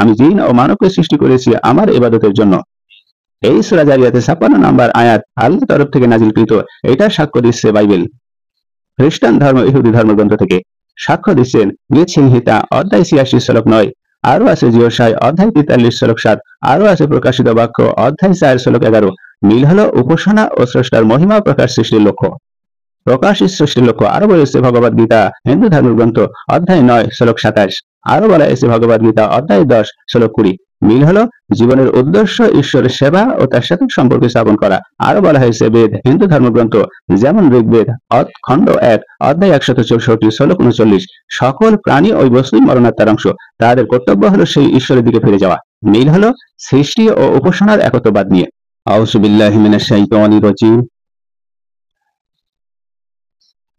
আমি জিন ও মানবকে সৃষ্টি করেছি আমার ইবাদতের জন্য। এই সূরা জারিয়াতের 56 নম্বর আয়াত আল্লাহর তরফ থেকে নাজিলকৃত। এটা সাক্ষ্য দিচ্ছে বাইবেল। খ্রিস্টান ধর্ম ইহুদি ধর্মগ্রন্থ থেকে সাক্ষ্য দিচ্ছেন গীত সংহিতা অধ্যায় 86 শ্লোক 9, আরো আছে জিওসায় অধ্যায় 43 শ্লোক 7, আরো আছে প্রকাশিত বাক্য অধ্যায় 4 শ্লোক 11। মিল হলো উপাসনা ও স্রষ্টার মহিমা প্রকাশ সৃষ্টির লক্ষ্য। প্রকাশিত সৃষ্টির লক্ষ্য আরো বলেছে ভগবদ গীতা হিন্দু ধর্মগ্রন্থ অধ্যায় 9 শ্লোক 27, আরো বলা হয়েছে ভগবদ গীতা অধ্যায় 10 শ্লোক 20। মিল হলো জীবনের উদ্দেশ্য ঈশ্বরের সেবা ও তার সাথে সম্পর্ক স্থাপন করা। আরো বলা হয়েছে বেদ হিন্দু ধর্মগ্রন্থ যেমন ঋগ্বেদ খণ্ড 1 অধ্যায় 164 শ্লোক 39, সকল প্রাণী ওই বস্তুই মরণাত্মার অংশ, তাদের কর্তব্য হলো সেই ঈশ্বরের দিকে ফিরে যাওয়া। মিল হলো সৃষ্টি ও উপাসনার একত্ববাদ নিয়ে। আউযু বিল্লাহি মিনাশ শাইতানির রাজিম।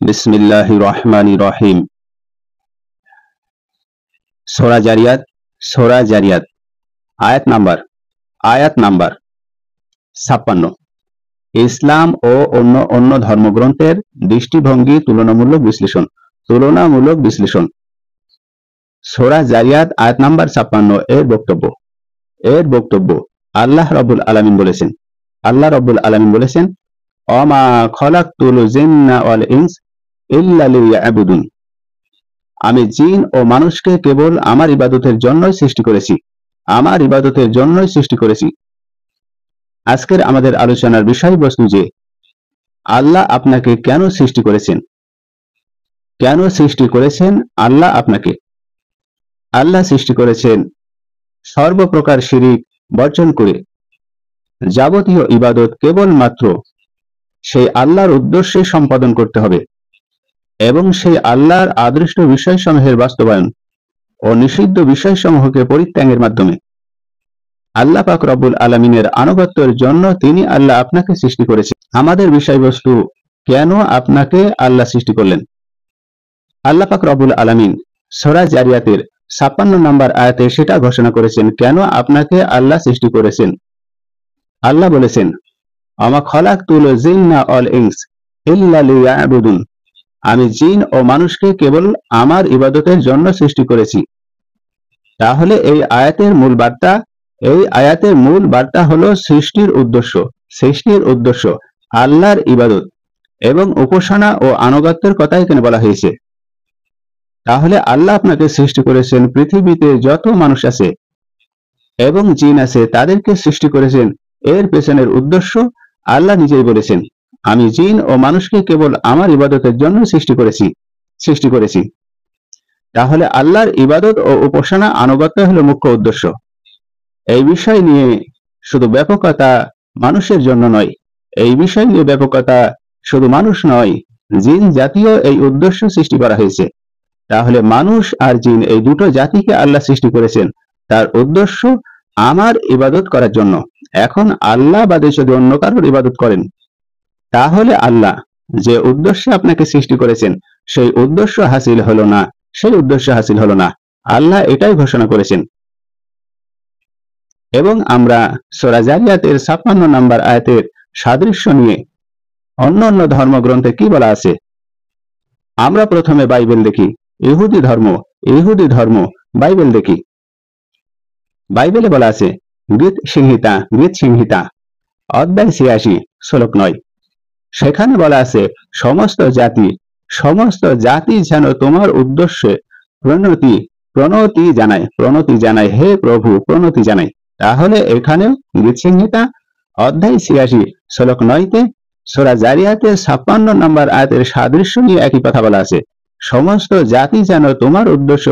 বিসমিল্লাহির রহমানির রহিম। সূরা জারিয়াত আয়াত নাম্বার 56। ইসলাম ও অন্য ধর্মগ্রন্থের দৃষ্টিভঙ্গি তুলনামূলক বিশ্লেষণ। সূরা জারিয়াত আয়াত নাম্বার 56 এর বক্তব্য আল্লাহ রাব্বুল আলামিন বলেছেন ওমা খলাকতুল জিন্না ওয়াল ইনস ইল্লা লিয়াবুদুন। আমি জিন ও মানুষকে কেবল আমার ইবাদতের জন্যই সৃষ্টি করেছি। আজকের আমাদের আলোচনার বিষয়বস্তু যে আল্লাহ আপনাকে কেন সৃষ্টি করেছেন আল্লাহ সৃষ্টি করেছেন সর্বপ্রকার শিরিক বর্জন করে যাবতীয় ইবাদত কেবলমাত্র সেই আল্লাহর উদ্দেশ্যে সম্পাদন করতে হবে এবং সেই আল্লাহর আদৃষ্ট বিষয়সমূহের বাস্তবায়ন ও নিষিদ্ধ বিষয়সমূহকে পরিত্যাগের মাধ্যমে। আল্লাহ পাক রব্বুল আলামিনের আনুগত্যের জন্য তিনি আল্লাহ আপনাকে সৃষ্টি করেছেন। আমাদের বিষয়বস্তু কেন আপনাকে আল্লাহ সৃষ্টি করলেন। আল্লাহ পাক রব্বুল আলামিন সূরা জারিয়াতের 56 নম্বর আয়াতে সেটা ঘোষণা করেছেন কেন আপনাকে আল্লাহ সৃষ্টি করেছেন। আল্লাহ বলেছেন ওমা খলাকতুল জিন্না ওয়াল ইনস ইল্লা লিয়াবুদুন। আমি জিন ও মানুষকে কেবল আমার ইবাদতের জন্য সৃষ্টি করেছি। তাহলে এই আয়াতের মূল বার্তা হলো সৃষ্টির উদ্দেশ্য আল্লাহর ইবাদত এবং উপাসনা ও আনুগত্যের কথা এখানে বলা হয়েছে। তাহলে আল্লাহ আপনাকে সৃষ্টি করেছেন, পৃথিবীতে যত মানুষ আছে এবং জিন আছে তাদেরকে সৃষ্টি করেছেন। এর পেছনের উদ্দেশ্য আল্লাহ নিজেই বলেছেন আমি জিন ও মানুষকে কেবল আমার ইবাদতের জন্য সৃষ্টি করেছি। তাহলে আল্লাহর ইবাদত ও উপাসনা আনুগত্য হলো মুখ্য উদ্দেশ্য। এই বিষয় নিয়ে শুধু ব্যাপকতা মানুষের জন্য নয়, শুধু মানুষ নয়, জিন জাতীয় এই উদ্দেশ্য সৃষ্টি করা হয়েছে। তাহলে মানুষ আর জিন এই দুটো জাতিকে আল্লাহ সৃষ্টি করেছেন তার উদ্দেশ্য আমার ইবাদত করার জন্য। এখন আল্লাহ বাদে যদি অন্য কারোর ইবাদত করেন তাহলে আল্লাহ যে উদ্দেশ্যে আপনাকে সৃষ্টি করেছেন সেই উদ্দেশ্য হাসিল হলো না। আল্লাহ এটাই ঘোষণা করেছেন। এবং আমরা সূরা জারিয়াতের 56 নম্বর আয়াতের সাদৃশ্য নিয়ে অন্য ধর্মগ্রন্থে কি বলা আছে আমরা প্রথমে বাইবেল দেখি। ইহুদি ধর্ম বাইবেল দেখি। বাইবেলে বলা আছে গীত সংহিতা অধ্যায় 86 শ্লোক 9, সেখানে বলা আছে সমস্ত জাতি যেন তোমার উদ্দেশ্যে প্রণতি জানায় হে প্রভু, প্রণতি জানায়। তাহলে এখানেও গীত সংহিতা অধ্যায় 86 শ্লোক 9 সূরা জারিয়াতের 56 নম্বর আয়াতের সাদৃশ্য নিয়ে একই কথা বলা আছে। সমস্ত জাতি যেন তোমার উদ্দেশ্য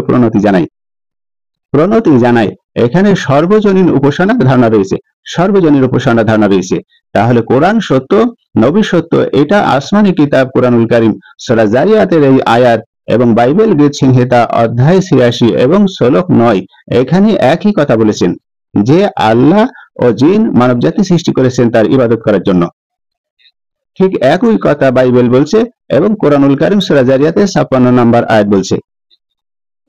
প্রণতি জানায়। এখানে সর্বজনীন উপাসনার ধারণা রয়েছে। তাহলে কোরআন সত্য, নবী সত্য, এটা আসমানি কিতাব কোরআনুল কারীম সূরা জারিয়াতের এই আয়াত এবং বাইবেল গীত সংহিতা অধ্যায় 86 এবং শ্লোক 9 এখানে একই কথা বলেছেন যে আল্লাহ ও জিন মানব জাতি সৃষ্টি করেছেন তার ইবাদত করার জন্য। ঠিক একই কথা বাইবেল বলছে এবং কোরআনুল কারীম সূরা জারিয়াতের 56 নম্বর আয়াত বলছে।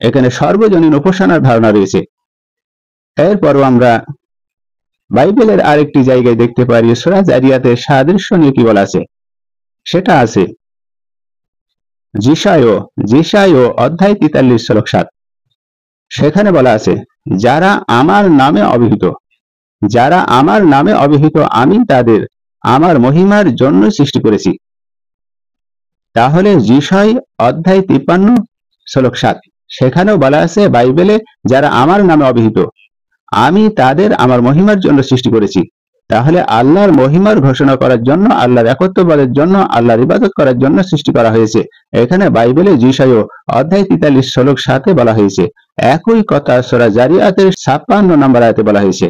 এখানে সর্বজনীন উপাসনার ধারণা রয়েছে। এরপরও আমরা বাইবেলের আরেকটি জায়গায় দেখতে পারি সূরা জারিয়াতের সাদৃশ্য নিয়ে কি বলা আছে। সেটা আছে জিসায় অধ্যায় 43 শ্লোক 7, সেখানে বলা আছে যারা আমার নামে অভিহিত, যারা আমার নামে অভিহিত আমি তাদের আমার মহিমার জন্য সৃষ্টি করেছি। তাহলে যিশয় অধ্যায় 53 শ্লোক 7, সেখানেও বলা আছে বাইবেলে যারা আমার নামে অভিহিত আমি তাদের আমার মহিমার জন্য সৃষ্টি করেছি। তাহলে আল্লাহর মহিমার ঘোষণা করার জন্য, আল্লাহর একত্ববাদের জন্য, আল্লাহর ইবাদত করার জন্য সৃষ্টি করা হয়েছে। এখানে বাইবেলে যিশয় অধ্যায় 43 শ্লোক 7 বলা হয়েছে। একই কথা সূরা জারিয়াতের 56 নম্বর আয়াতে বলা হয়েছে।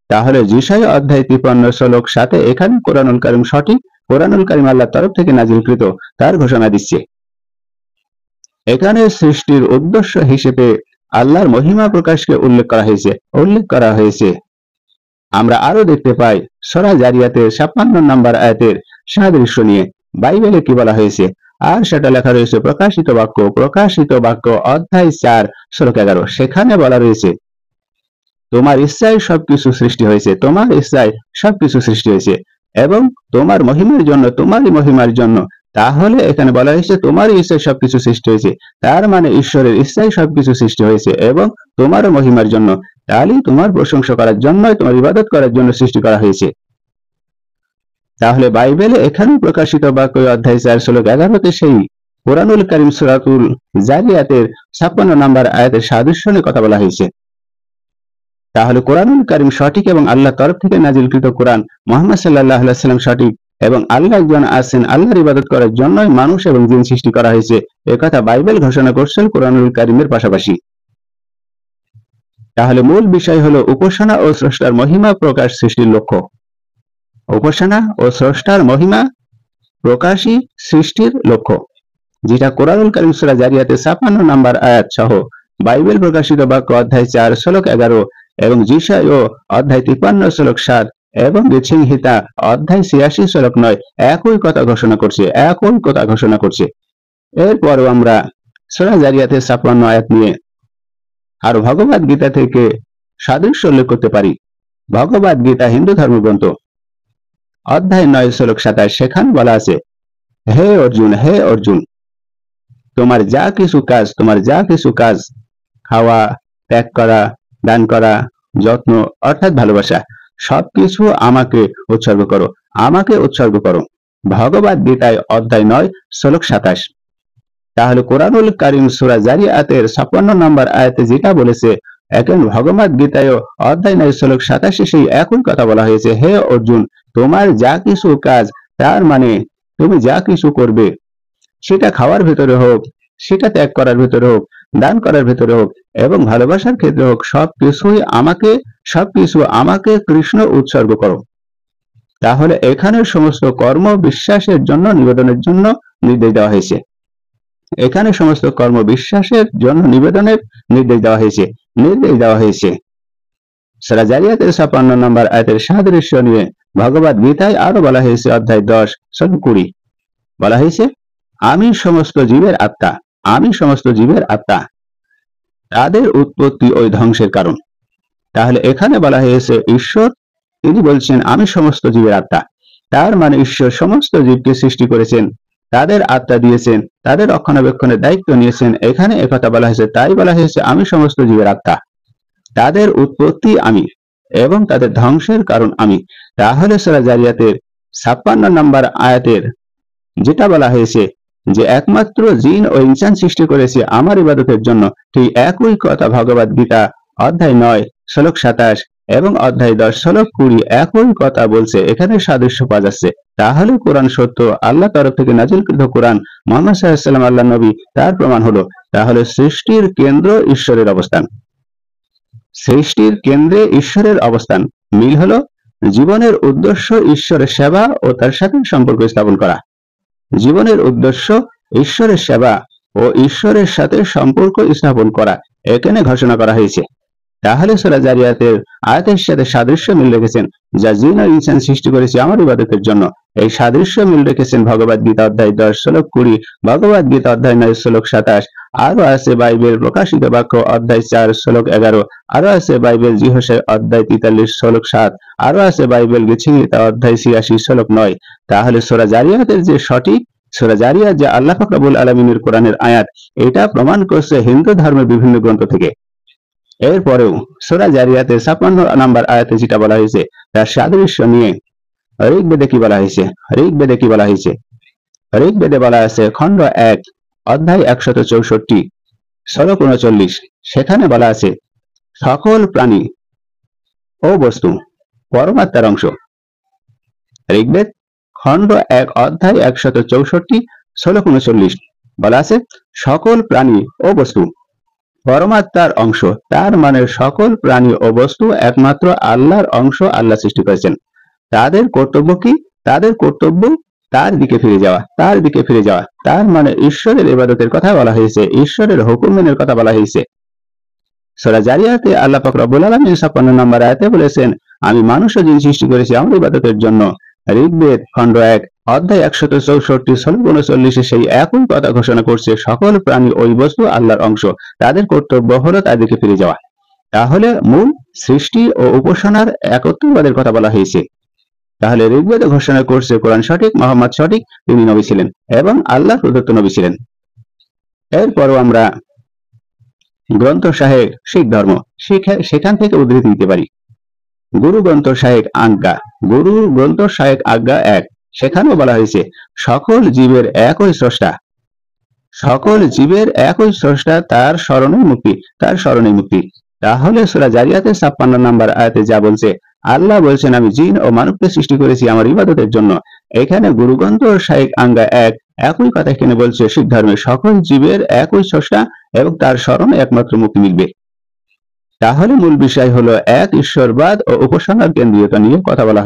তাহলে যিশয় অধ্যায় 53 শ্লোক 7 এখানে কোরআনুল কারীম সঠিক, কোরআনুল কারীম আল্লাহর তরফ থেকে নাজিলকৃত তার ঘোষণা দিচ্ছে। এখানে সৃষ্টির উদ্দেশ্য হিসেবে আল্লাহর মহিমা প্রকাশকে উল্লেখ করা হয়েছে। আমরা আরো দেখতে পাই সূরা জারিয়াতের 56 নম্বর আয়াতের সাদৃশ্য নিয়ে বাইবেলে কি বলা হয়েছে, আর সেটা লেখা রয়েছে প্রকাশিত বাক্য অধ্যায় 4 শ্লোক 11। সেখানে বলা রয়েছে তোমার ইচ্ছায় সবকিছু সৃষ্টি হয়েছে, তোমার ইচ্ছায় সবকিছু সৃষ্টি হয়েছে এবং তোমার মহিমার জন্য, তোমারই মহিমার জন্য। তাহলে এখানে বলা হয়েছে তোমারই ইচ্ছায় সবকিছু সৃষ্টি হয়েছে, তার মানে ঈশ্বরের ইচ্ছায় সবকিছু সৃষ্টি হয়েছে এবং তোমারও মহিমার জন্য। তাহলে তোমার প্রশংসা করার জন্য, তোমার ইবাদত করার জন্য সৃষ্টি করা হয়েছে। তাহলে বাইবেলে এখানে প্রকাশিত বাক্য অধ্যায় 4 শ্লোক 11তে সেই কোরআনুল কারীম সূরাতুল জারিয়াতের 56 নম্বর আয়াতের সাদৃশ্য নিয়ে কথা বলা হয়েছে। তাহলে কোরআনুল কারীম সঠিক এবং আল্লাহর তরফ থেকে নাজিলকৃত কোরআন, মুহাম্মদ সাল্লাল্লাহু আলাইহি ওয়াসাল্লাম সঠিক এবং আল্লাহ একজন আছেন, আল্লাহর ইবাদত করার জন্যই মানুষ এবং জিন সৃষ্টি করা হয়েছে। একথা বাইবেল ঘোষণা করছেন কোরআনুল কারীমের পাশাপাশি। তাহলে মূল বিষয় হলো উপাসনা ও স্রষ্টার মহিমা প্রকাশ সৃষ্টির লক্ষ্য। উপাসনা ও স্রষ্টার মহিমা প্রকাশই সৃষ্টির লক্ষ্য, যেটা কোরআনুল কারীম সূরা জারিয়াতের 56 নম্বর আয়াত সহ বাইবেল প্রকাশিত বাক্য অধ্যায় 4 শ্লোক 11 এবং যিশয় অধ্যায় 53 শ্লোক 7 এবং সংহিতা অধ্যায় 86 শ্লোক 9 একই কথা ঘোষণা করছে। এরপরও আমরা সূরা জারিয়াতের 56 আয়াত নিয়ে আর ভগবদ গীতা থেকে সাদৃশ্য উল্লেখ করতে পারি। ভগবদ গীতা হিন্দু ধর্মগ্রন্থ অধ্যায় 9 শ্লোক 27, সেখানে বলা আছে হে অর্জুন, তোমার যা কিছু কাজ খাওয়া, ত্যাগ করা, দান করা, যত্ন অর্থাৎ ভালোবাসা, সবকিছু আমাকে উৎসর্গ করো। ভগবদ গীতায় অধ্যায় 9 শ্লোক 27। তাহলে কোরআনুল কারীম সূরা জারিয়াতের 56 নম্বর আয়াতে যেটা বলেছে, এখন ভগবদ গীতায় অধ্যায় 9 শ্লোক 27 সেই একই কথা বলা হয়েছে। হে অর্জুন, তোমার যা কিছু কাজ, তার মানে তুমি যা কিছু করবে, সেটা খাওয়ার ভিতরে হোক, সেটা ত্যাগ করার ভিতরে হোক, দান করার ভিতরে হোক এবং ভালোবাসার ক্ষেত্রে হোক, সবকিছু আমাকে কৃষ্ণ উৎসর্গ করো। তাহলে এখানে সমস্ত কর্ম বিশ্বাসের জন্য, নিবেদনের জন্য নির্দেশ দেওয়া হয়েছে। নির্দেশ দেওয়া হয়েছে। সূরা জারিয়াতের 56 নম্বর আয়াতের সাদৃশ্য নিয়ে ভগবদ গীতায় আরো বলা হয়েছে অধ্যায় 10 শ্লোক 20 বলা হয়েছে আমি সমস্ত জীবের আত্মা, তাদের উৎপত্তি ওই ধ্বংসের কারণ। তাহলে এখানে বলা হয়েছে ঈশ্বর, তিনি বলছেন আমি সমস্ত জীবের আত্মা, তার মানে ঈশ্বর সমস্ত জীবকে সৃষ্টি করেছেন, তাদের আত্মা দিয়েছেন, তাদের রক্ষণাবেক্ষণের দায়িত্ব নিয়েছেন। এখানে একথা বলা হয়েছে, তাই বলা হয়েছে আমি সমস্ত জীবের আত্মা, তাদের উৎপত্তি আমি এবং তাদের ধ্বংসের কারণ আমি। তাহলে সূরা জারিয়াতের 56 নম্বর আয়াতের যেটা বলা হয়েছে যে একমাত্র জিন ও ইনসান সৃষ্টি করেছে আমার ইবাদতের জন্য, ঠিক একই কথা ভগবদ গীতা অধ্যায় 9 শ্লোক 27 এবং অধ্যায় 10 শ্লোক 20 একই কথা বলছে। এখানে সাদৃশ্য পাওয়া যাচ্ছে। তাহলে কোরআন সত্য, আল্লাহ তরফ থেকে নাজিলকৃত কোরআন, মুহাম্মদ সাল্লাল্লাহু আলাইহি ওয়াসাল্লাম আল্লাহর নবী, তার প্রমাণ হলো। তাহলে সৃষ্টির কেন্দ্র ঈশ্বরের অবস্থান, মিল হলো জীবনের উদ্দেশ্য ঈশ্বরের সেবা ও তার সাথে সম্পর্ক স্থাপন করা। জীবনের উদ্দেশ্য ঈশ্বরের সেবা ও ঈশ্বরের সাথে সম্পর্ক স্থাপন করা এখানে ঘোষণা করা হয়েছে। তাহলে সূরা জারিয়াতের আয়াতের সাথে সাদৃশ্য মিল রেখেছেন, যা জিন ও ইনসান সৃষ্টি করেছে আমার ইবাদতের জন্য। এই সাদৃশ্য মিল রেখেছেন ভগবদ গীতা অধ্যায় 10 শ্লোক 20, ভগবদ গীতা অধ্যায় 9 শ্লোক 27, আরো আছে বাইবেল প্রকাশিত বাক্য অধ্যায় 4 শ্লোক 11, আরো আছে বাইবেল যিশয় অধ্যায় 43 শ্লোক 7, আরো আছে বাইবেল সংহিতা অধ্যায় 86 শ্লোক 9। তাহলে সূরা জারিয়াতের যে সঠিক, সূরা জারিয়াত যে আল্লাহ পাক রব্বুল আলামিনের কোরআনের আয়াত, এটা প্রমাণ করছে হিন্দু ধর্মের বিভিন্ন গ্রন্থ থেকে। এরপরেও সূরা জারিয়াতে 56 নম্বর আয়াতে যেটা বলা হয়েছে তার সাদৃশ্য নিয়ে ঋগ্বেদে কি বলা হয়েছে? ঋগ্বেদে বলা আছে খণ্ড 1 অধ্যায় 164 শ্লোক 39, সেখানে বলা আছে সকল প্রাণী ও বস্তু পরমাত্মার অংশ। ঋগ্বেদ খণ্ড 1 অধ্যায় 164 শ্লোক 39 বলা আছে সকল প্রাণী ও বস্তু পরমাত্মার অংশ। তার মানে সকল প্রাণী ও বস্তু একমাত্র আল্লাহর অংশ, আল্লাহ সৃষ্টি করেছেন। তাদের কর্তব্য কি? তাদের কর্তব্য তার দিকে ফিরে যাওয়া। তার মানে ঈশ্বরের ইবাদতের কথা বলা হয়েছে, ঈশ্বরের হুকুম মেনের কথা বলা হয়েছে। সূরা জারিয়াতে আল্লাহ পাক রব্বুল আলামিন 56 নম্বর আয়াতে বলেছেন আমি মানুষ ও জিন সৃষ্টি করেছি আমার ইবাদতের জন্য। ঋগ্বেদ খণ্ড 1 অধ্যায় 164 শ্লোক 39 সেই একই কথা ঘোষণা করছে সকল প্রাণী ওই বস্তু আল্লাহর অংশ, তাদের কর্তব্য হলো তাদেরকে ফিরে যাওয়া। তাহলে মূল সৃষ্টি ও উপাসনার একত্ববাদের কথা বলা হয়েছে। তাহলে ঋগ্বেদে ঘোষণা করছে কোরআন সঠিক, মুহাম্মদ সঠিক, তিনি নবী ছিলেন এবং আল্লাহ প্রদত্ত নবী ছিলেন। এরপরও আমরা গ্রন্থ সাহেব শিখ ধর্ম সেখান থেকে উদ্ধৃতি দিতে পারি। গুরু গ্রন্থ সাহেব আজ্ঞা, গুরু গ্রন্থ সাহেব আজ্ঞা 1, সেখানেও বলা হয়েছে সকল জীবের একই স্রষ্টা, তার স্মরণে মুক্তি। তাহলে সূরা জারিয়াতের 56 নম্বর আয়াতে যা বলছে আল্লাহ বলছেন আমি জিন ও মানবকে সৃষ্টি করেছি আমার ইবাদতের জন্য, এখানে গুরু গ্রন্থ সাহেব আজ্ঞা 1 একই কথা এখানে বলছে শিখ ধর্মে সকল জীবের একই স্রষ্টা এবং তার স্মরণে একমাত্র মুক্তি মিলবে। তাহলে মূল বিষয় হলো এক ঈশ্বরবাদ ও উপাসনার কেন্দ্রীয়তা নিয়ে কথা বলা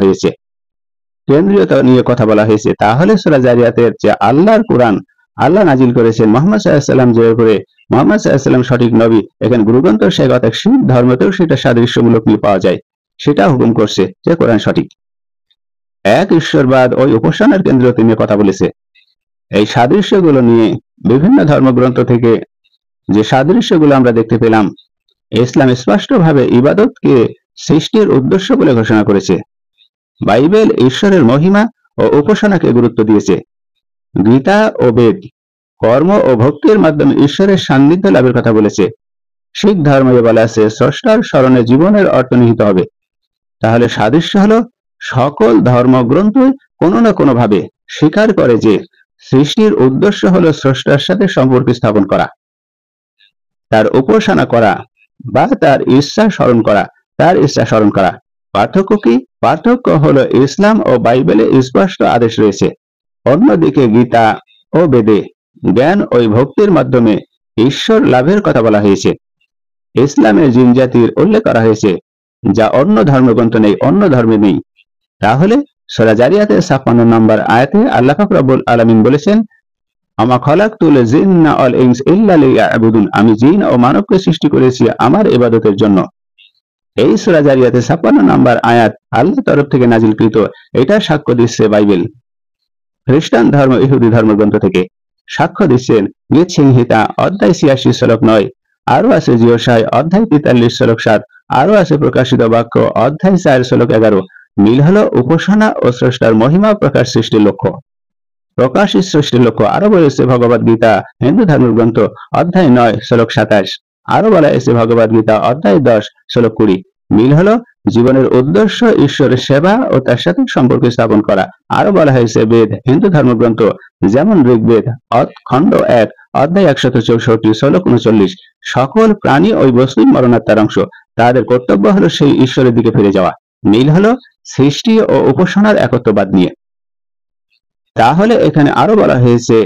হয়েছে। তাহলে সূরা জারিয়াতের যে আল্লাহর কোরআন আল্লাহ নাজিল করেছেন মুহাম্মদ সাল্লাল্লাহু আলাইহি ওয়াসাল্লাম জয়ের করে মুহাম্মদ সাল্লাল্লাহু আলাইহি ওয়াসাল্লাম সঠিক নবী, এখানে গুরু গ্রন্থ সাহেব শিখ ধর্মতেও সেটা সাদৃশ্যমূলক নিয়ে পাওয়া যায়, সেটা হুকুম করছে যে কোরআন সঠিক। এক ঈশ্বরবাদ ওই উপাসনার কেন্দ্রীয়তা নিয়ে কথা বলেছে। এই সাদৃশ্যগুলো নিয়ে বিভিন্ন ধর্মগ্রন্থ থেকে যে সাদৃশ্যগুলো আমরা দেখতে পেলাম, ইসলাম স্পষ্টভাবে ইবাদতকে সৃষ্টির উদ্দেশ্য বলে ঘোষণা করেছে। বাইবেল ঈশ্বরের মহিমা ও উপাসনাকে গুরুত্ব দিয়েছে। গীতা ও বেদ কর্ম ও ভক্তির মাধ্যমে ঈশ্বরের সান্নিধ্য লাভের কথা বলেছে। শিখ ধর্মে বলা আছে স্রষ্টার স্মরণে জীবনের অর্থ নিহিত হবে। তাহলে সাদৃশ্য হলো সকল ধর্মগ্রন্থ কোনো না কোনো ভাবে স্বীকার করে যে সৃষ্টির উদ্দেশ্য হলো স্রষ্টার সাথে সম্পর্ক স্থাপন করা, তার উপাসনা করা বা তার ইচ্ছা স্মরণ করা। পার্থক্য কি? পার্থক্য হলো ইসলাম ও বাইবেলে স্পষ্ট আদেশ রয়েছে, অন্যদিকে গীতা ও বেদে জ্ঞান ও ভক্তির মাধ্যমে ঈশ্বর লাভের কথা বলা হয়েছে। ইসলামে জিন জাতির উল্লেখ করা হয়েছে যা অন্য ধর্মগ্রন্থ নেই, অন্য ধর্মে নেই। তাহলে সূরা জারিয়াতের 56 নম্বর আয়াতে আল্লাহ পাক রব্বুল আলামিন বলেছেন আমা খালাকতুল জিন্না ওয়াল ইনস ইল্লা লিয়াবুদুন, আমি জিন ও মানবকে সৃষ্টি করেছি আমার ইবাদতের জন্য। এই সূরা জারিয়াতের 56 নম্বর আয়াত আল্লাহর তরফ থেকে নাজিলকৃত, এটা সাক্ষ্য দিচ্ছে বাইবেল। খ্রিস্টান ধর্ম ইহুদি ধর্মগ্রন্থ থেকে সাক্ষ্য দিচ্ছেন গীত সংহিতা অধ্যায় 86 শ্লোক 9, আরো আছে জিওসাই অধ্যায় 43 শ্লোক 7, আরো আছে প্রকাশিত বাক্য অধ্যায় 4 শ্লোক 11। মিল হলো উপাসনা ও স্রষ্টার মহিমা প্রকাশ সৃষ্টির লক্ষ্য। আরো বলেছে ভগবদ গীতা হিন্দু ধর্মগ্রন্থ অধ্যায় 9 শ্লোক 27, আরো বলা হয়েছে ভগবদ গীতা অধ্যায় 10 শ্লোক 20। মিল হলো জীবনের উদ্দেশ্য ঈশ্বরের সেবা ও তার সাথে সম্পর্ক স্থাপন করা। আরো বলা হয়েছে বেদ হিন্দু ধর্মগ্রন্থ যেমন ঋগ্বেদ খণ্ড 1 অধ্যায় 164 শ্লোক 39 সকল প্রাণী ওই বস্তুই মরণাত্মার অংশ, তাদের কর্তব্য হলো সেই ঈশ্বরের দিকে ফিরে যাওয়া। মিল হলো সৃষ্টি ও উপাসনার একত্ববাদ নিয়ে। তাহলে এখানে আরো বলা হয়েছে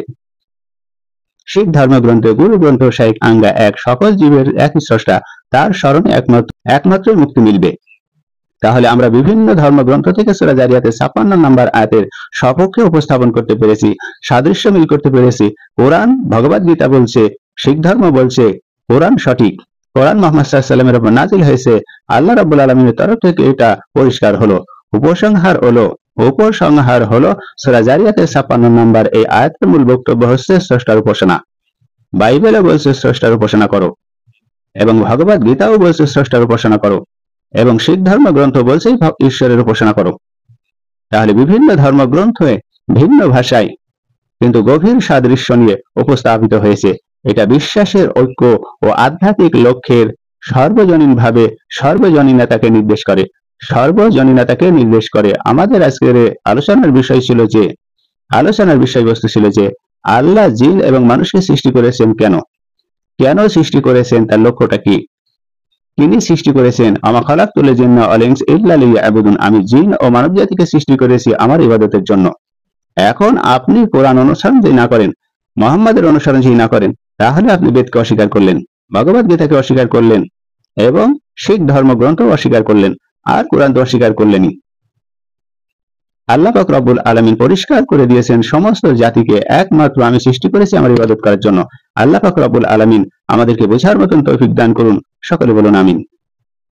শিখ ধর্মগ্রন্থে গুরু গ্রন্থ সাহিক আজ্ঞা 1 সকল জীবের একই স্রষ্টা, তার স্মরণে একমাত্র মুক্তি মিলবে। তাহলে আমরা বিভিন্ন ধর্মগ্রন্থ থেকে সূরা জারিয়াতের 56 নম্বর আয়াতের সপক্ষে উপস্থাপন করতে পেরেছি, সাদৃশ্য মিল করতে পেরেছি। কোরআন ভগবদ গীতা বলছে, শিখ ধর্ম বলছে কোরআন সঠিক, কোরআন মুহাম্মদ সাল্লাল্লাহু আলাইহি ওয়াসাল্লামের উপর নাযিল হয়েছে, আল্লাহ রাব্বুল আলামিনের তরফ থেকে এটা পরিষ্কার হলো। উপসংহার হলো সূরা জারিয়াতের 56 নম্বর এই আয়াতের মূল বক্তব্য হচ্ছে স্রষ্টার উপাসনা। বাইবেলে বলছে স্রষ্টার উপাসনা করো এবং ভগবদ গীতাও বলছে স্রষ্টার উপাসনা করো এবং শিখ ধর্মগ্রন্থ বলছে ঈশ্বরের উপাসনা করো। তাহলে বিভিন্ন ধর্মগ্রন্থে ভিন্ন ভাষায় কিন্তু গভীর সাদৃশ্য নিয়ে উপস্থাপিত হয়েছে। এটা বিশ্বাসের ঐক্য ও আধ্যাত্মিক লক্ষ্যের সর্বজনীনভাবে সর্বজনীনতাকে নির্দেশ করে, সর্বজনীনতাকে নির্দেশ করে। আমাদের আজকের আলোচনার বিষয়বস্তু ছিল যে আল্লাহ জিন এবং মানুষকে সৃষ্টি করেছেন কেন, কেন সৃষ্টি করেছেন, তার লক্ষ্যটা কি, তিনি সৃষ্টি করেছেন আমা খালাকতুল জিন্না ওয়াল ইনসা ইল্লা লিয়াবুদুন, আমি জিন ও মানব জাতিকে সৃষ্টি করেছি আমার ইবাদতের জন্য। এখন আপনি কোরআন অনুসরণ যদি না করেন, মুহাম্মাদের অনুসরণ যদি না করেন, তাহলে আপনি বেদকে অস্বীকার করলেন, ভগবত গীতাকে অস্বীকার করলেন এবং শিখ ধর্মগ্রন্থ অস্বীকার করলেন, আর কোরআন তো অস্বীকার করলেনই। আল্লাহ পাক রব্বুল আলামিন পরিষ্কার করে দিয়েছেন সমস্ত জাতিকে একমাত্র আমি সৃষ্টি করেছি আমার ইবাদত করার জন্য। আল্লাহ পাক রব্বুল আলামিন আমাদেরকে বোঝার মতন তৌফিক দান করুন। সকলে বলুন আমিন।